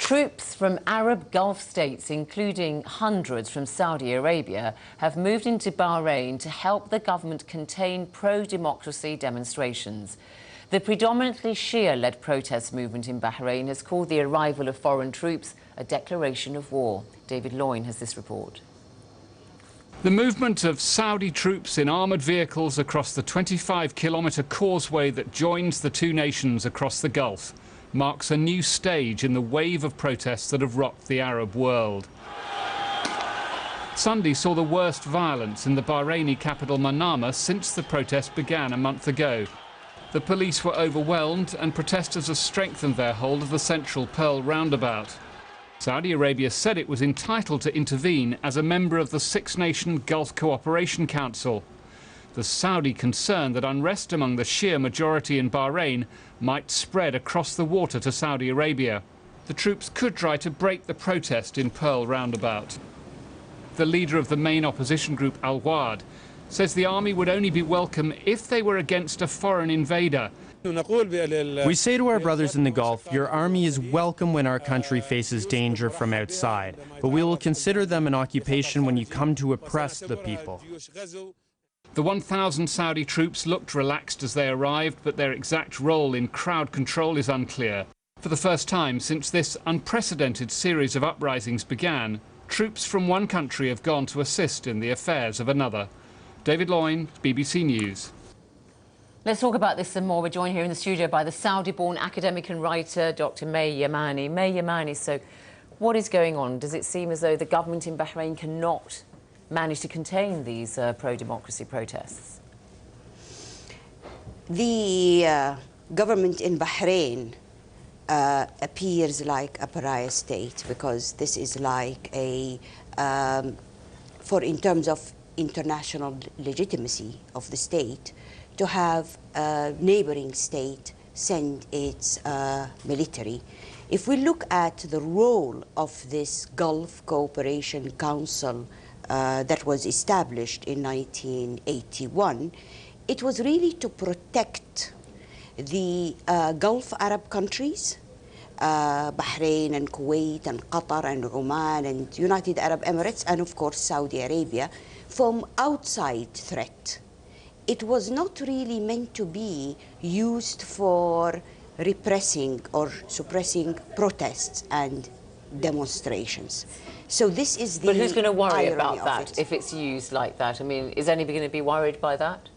Troops from Arab Gulf states, including hundreds from Saudi Arabia, have moved into Bahrain to help the government contain pro-democracy demonstrations. The predominantly Shia-led protest movement in Bahrain has called the arrival of foreign troops a declaration of war. David Loyne has this report. The movement of Saudi troops in armoured vehicles across the 25-kilometre causeway that joins the two nations across the Gulf marks a new stage in the wave of protests that have rocked the Arab world. Sunday saw the worst violence in the Bahraini capital Manama since the protest began a month ago. The police were overwhelmed and protesters have strengthened their hold of the central Pearl roundabout. Saudi Arabia said it was entitled to intervene as a member of the six-nation Gulf Cooperation Council. The Saudi concern that unrest among the Shia majority in Bahrain might spread across the water to Saudi Arabia. The troops could try to break the protest in Pearl roundabout. The leader of the main opposition group, Al-Wad, says the army would only be welcome if they were against a foreign invader. We say to our brothers in the Gulf, your army is welcome when our country faces danger from outside, but we will consider them an occupation when you come to oppress the people. The 1,000 Saudi troops looked relaxed as they arrived, but their exact role in crowd control is unclear. For the first time since this unprecedented series of uprisings began, troops from one country have gone to assist in the affairs of another. David Loyne, BBC News. Let's talk about this some more. We're joined here in the studio by the Saudi-born academic and writer, Dr. Yamani. Yamani, so what is going on? Does it seem as though the government in Bahrain cannot manage to contain these pro-democracy protests? The government in Bahrain appears like a pariah state, because this is like a, in terms of international legitimacy of the state, to have a neighboring state send its military. If we look at the role of this Gulf Cooperation Council that was established in 1981, it was really to protect the Gulf Arab countries, Bahrain and Kuwait and Qatar and Oman and United Arab Emirates and of course Saudi Arabia, from outside threat. It was not really meant to be used for repressing or suppressing protests and demonstrations. So this is the But who's going to worry irony about of that it. if it's used like that? I mean, is anybody going to be worried by that?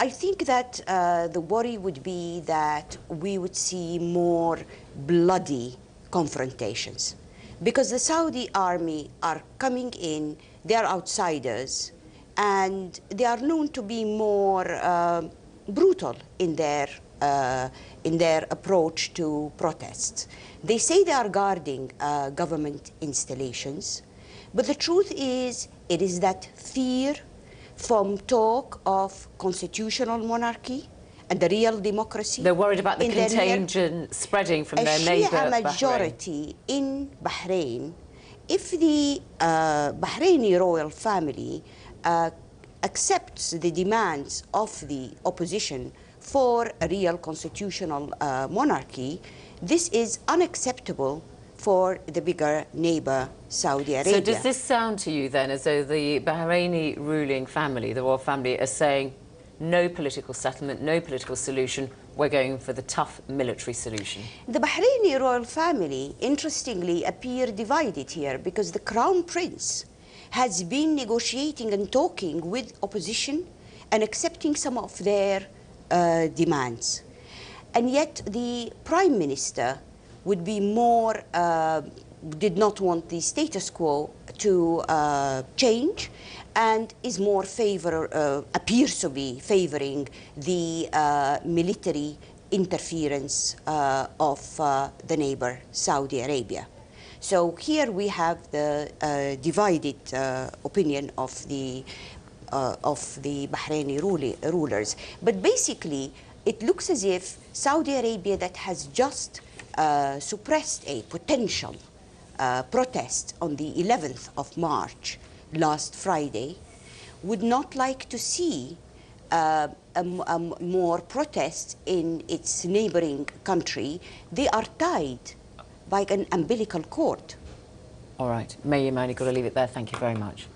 I think that the worry would be that we would see more bloody confrontations, because the Saudi army are coming in, they are outsiders, and they are known to be more brutal in their approach to protests. They say they are guarding government installations, but the truth is, it is that fear from talk of constitutional monarchy and the real democracy. They're worried about the contagion spreading from their neighbour, Shia majority in Bahrain. If the Bahraini royal family accepts the demands of the opposition for a real constitutional monarchy, this is unacceptable for the bigger neighbour, Saudi Arabia. So does this sound to you then as though the Bahraini ruling family, the royal family, are saying no political settlement, no political solution, we're going for the tough military solution? The Bahraini royal family, interestingly, appear divided here, because the Crown Prince has been negotiating and talking with opposition and accepting some of their demands. And yet the Prime Minister would be more, did not want the status quo to change, and is more appears to be favoring the military interference of the neighbor, Saudi Arabia. So here we have the divided opinion of the Bahraini rulers. But basically, it looks as if Saudi Arabia, that has just suppressed a potential protest on the 11th of March, last Friday, would not like to see more protests in its neighboring country. They are tied by an umbilical cord. All right. May Yamani, got to leave it there. Thank you very much.